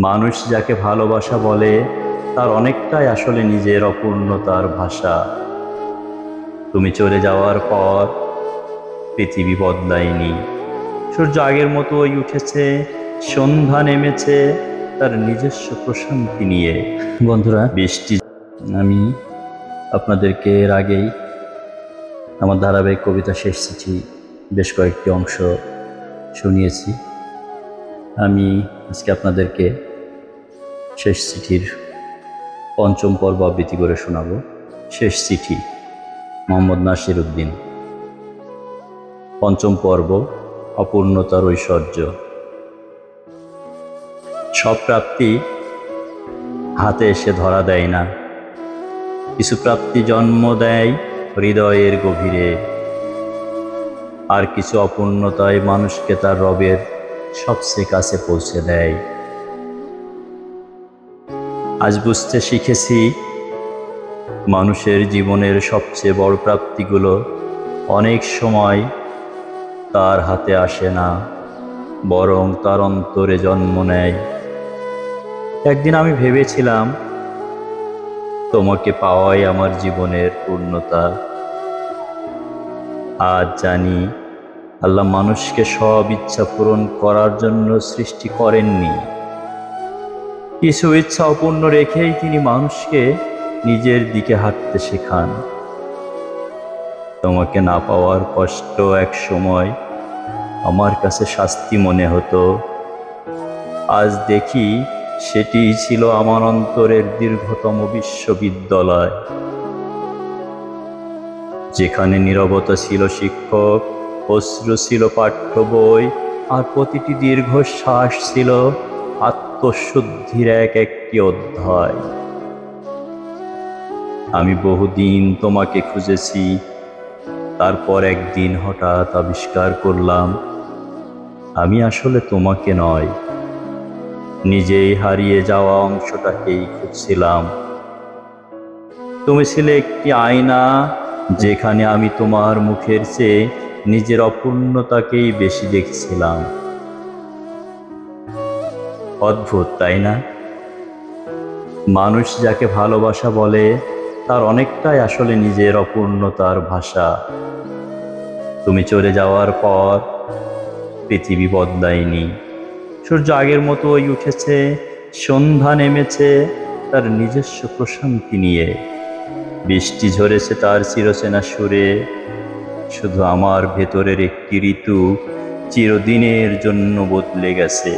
মানুষ যাকে ভালোবাসা বলে তার অনেকটাই আসলে নিজের অপূর্ণতার ভাষা। তুমি চলে যাওয়ার পর পৃথিবী বদলায়নি, সূর্য আগের মতোই উঠেছে, সন্ধ্যা নেমেছে তার নিজস্ব প্রশান্তি নিয়ে। বন্ধুরা, বৃষ্টি, আমি আপনাদেরকে এর আগেই আমার ধারাবাহিক কবিতা শেষ চিঠি বেশ কয়েকটি অংশ শুনিয়েছি। আমি আজকে আপনাদেরকে শেষ চিঠির পঞ্চম পর্ব আবৃত্তি করে শোনাব। শেষ চিঠি, মোহাম্মদ নাসির উদ্দিন। পঞ্চম পর্ব, অপূর্ণতার ঐশ্বর্য। সব প্রাপ্তি হাতে এসে ধরা দেয় না, কিছু প্রাপ্তি জন্ম দেয় হৃদয়ের গভীরে, আর কিছু অপূর্ণতায় মানুষকে তার রবের সবচেয়ে কাছে পৌঁছে দেয়। আজ বুঝতে শিখেছি, মানুষের জীবনের সবচেয়ে বড় প্রাপ্তিগুলো অনেক সময় তার হাতে আসে না, বরং তার অন্তরে জন্ম নেয়। একদিন আমি ভেবেছিলাম তোমাকে পাওয়াই আমার জীবনের পূর্ণতা। আজ জানি আল্লাহ মানুষকে সব ইচ্ছা পূরণ করার জন্য সৃষ্টি করেননি, কিছু ইচ্ছা অপূর্ণ রেখেই তিনি মানুষকে নিজের দিকে হাঁটতে শেখান। তোমাকে না পাওয়ার কষ্ট এক সময় আমার কাছে শাস্তি মনে হতো, আজ দেখি সেটিই ছিল আমার অন্তরের দীর্ঘতম বিশ্ববিদ্যালয়, যেখানে নীরবতা ছিল শিক্ষক, অশ্রু ছিল পাঠ্য বই, আর প্রতিটি দীর্ঘশ্বাস ছিল আত্মশুদ্ধির একটি অধ্যায়। আমি বহুদিন তোমাকে খুঁজেছি, তারপর একদিন হঠাৎ আবিষ্কার করলাম আমি আসলে তোমাকে নয়, নিজেই হারিয়ে যাওয়া অংশটাকেই খুঁজছিলাম। তুমি ছিলে একটি আয়না, যেখানে আমি তোমার মুখের চেয়ে নিজের অপূর্ণতাকেই বেশি দেখছিলাম। অদ্ভুত, তাই না? মানুষ যাকে ভালোবাসা বলে তার অনেকটাই আসলে নিজের অপূর্ণতার ভাষা। তুমি চলে যাওয়ার পর পৃথিবী বদলায়নি, সূর্য আগের মতোই উঠেছে, সন্ধ্যা নেমেছে তার নিজস্ব প্রশান্তি নিয়ে, বৃষ্টি ঝরেছে তার চিরচেনা সুরে। শুধু আমার ভেতরের একটি ঋতু চিরদিনের জন্য বদলে গেছে।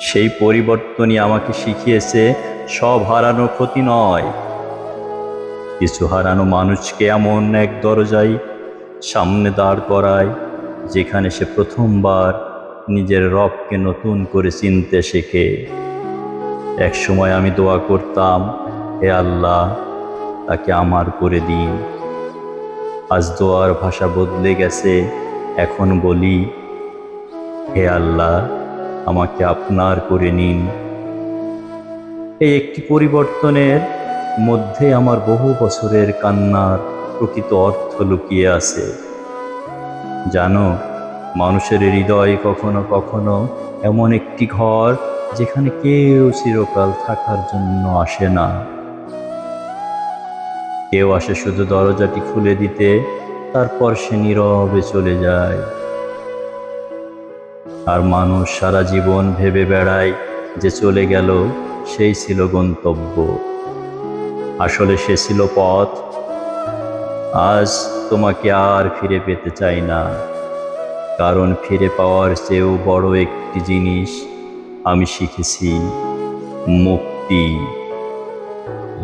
সেই পরিবর্তনই আমাকে শিখিয়েছে সব হারানো ক্ষতি নয়, কিছু হারানো মানুষকে এমন এক দরজায় সামনে দাঁড় করায় যেখানে সে প্রথমবার নিজের রবকে নতুন করে চিনতে শেখে। এক সময় আমি দোয়া করতাম, হে আল্লাহ, তাকে আমার করে দিন। আজ দোয়ার ভাষা বদলে গেছে, এখন বলি, হে আল্লাহ, আমাকে আপনার করে নিন। এই একটি পরিবর্তনের মধ্যে আমার বহু বছরের কান্নার প্রকৃত অর্থ লুকিয়ে আছে। জানো, মানুষের হৃদয় কখনো কখনো এমন একটি ঘর যেখানে কেউ চিরকাল থাকার জন্য আসে না। কেউ আসে শুধু দরজাটি খুলে দিতে, তারপর সে নীরবে চলে যায়। আর মানুষ সারা জীবন ভেবে বেড়ায় যে চলে গেল সেই ছিল গন্তব্য, আসলে সে ছিল পথ। আজ তোমাকে আর ফিরে পেতে চাই না, কারণ ফিরে পাওয়ার চেয়েও বড় একটি জিনিস আমি শিখেছি, মুক্তি।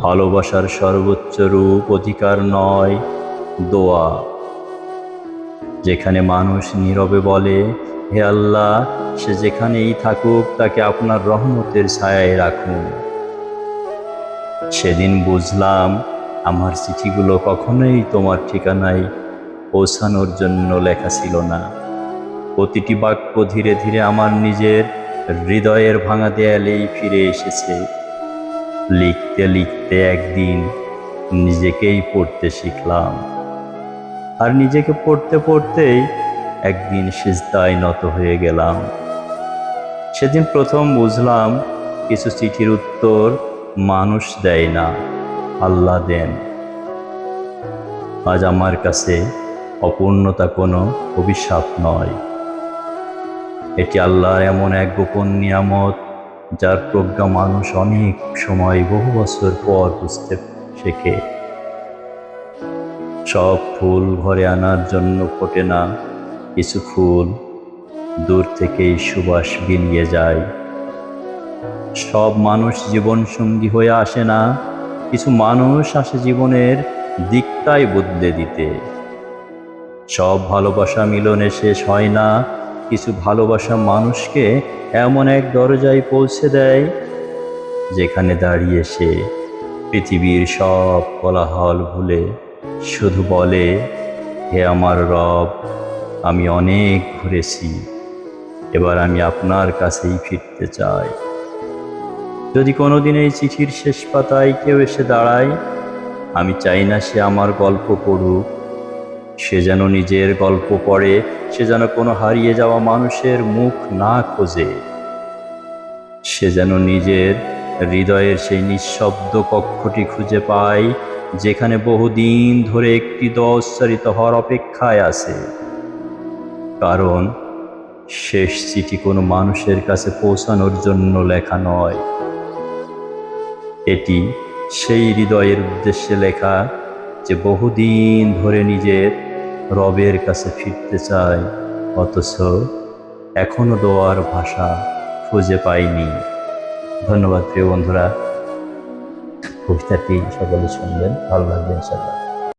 ভালোবাসার সর্বোচ্চ রূপ অধিকার নয়, দোয়া। যেখানে মানুষ নীরবে বলে, হে আল্লাহ, সে যেখানেই থাকুক তাকে আপনার রহমতের ছায়ায় রাখুন। সেদিন বুঝলাম আমার চিঠিগুলো কখনোই তোমার ঠিকানায় পৌঁছানোর জন্য লেখা ছিল না। প্রতিটি বাক্য ধীরে ধীরে আমার নিজের হৃদয়ের ভাঙা দেয়ালেই ফিরে এসেছে। লিখতে লিখতে একদিন নিজেকেই পড়তে শিখলাম, আর নিজেকে পড়তে পড়তেই একদিন সিজদায় নত হয়ে গেলাম। সেদিন প্রথম বুঝলাম কিছু চিঠির উত্তর মানুষ দেয় না, আল্লাহ দেন। আজ আমার কাছে অপূর্ণতা কোনো অভিশাপ নয়, এটি আল্লাহর এমন এক গোপন নিয়ামত যার প্রজ্ঞা মানুষ অনেক সময় বহু বছর পর বুঝতে শেখে। সব ফুল ঘরে আনার জন্য ফোটে না, কিছু ফুল দূর থেকেই সুবাস বিলিয়ে যায়। সব মানুষ জীবন সঙ্গী হয়ে আসে না, কিছু মানুষ আসে জীবনের দিকটাই বদলে দিতে। সব ভালোবাসা মিলনে শেষ হয় না, কিছু ভালোবাসা মানুষকে এমন এক দরজায় পৌঁছে দেয় যেখানে দাঁড়িয়ে সে পৃথিবীর সব কোলাহল ভুলে শুধু বলে, হে আমার রব, আমি অনেক ঘুরেছি, এবার আমি আপনার কাছেই ফিরতে চাই। যদি কোনোদিন এই চিঠির শেষ পাতায় কেউ এসে দাঁড়ায়, আমি চাই না সে আমার গল্প পড়ুক, সে যেন নিজের গল্প পড়ে, সে যেন কোনো হারিয়ে যাওয়া মানুষের মুখ না খোঁজে, সে যেন নিজের হৃদয়ের সেই নিঃশব্দ কক্ষটি খুঁজে পায় যেখানে বহুদিন ধরে একটি উচ্চারিত হওয়ার অপেক্ষায় আছে। কারণ শেষ চিঠি কোনো মানুষের কাছে পৌঁছানোর জন্য লেখা নয়, এটি সেই হৃদয়ের উদ্দেশ্যে লেখা যে বহুদিন ধরে নিজের রবের কাছে ফিরতে চায়, অথচ এখনো দোয়ার ভাষা খুঁজে পায়নি। ধন্যবাদ প্রিয় বন্ধুরা, কবিতাটি সকলে শুনবেন, ভালো লাগবে ইনশাআল্লাহ।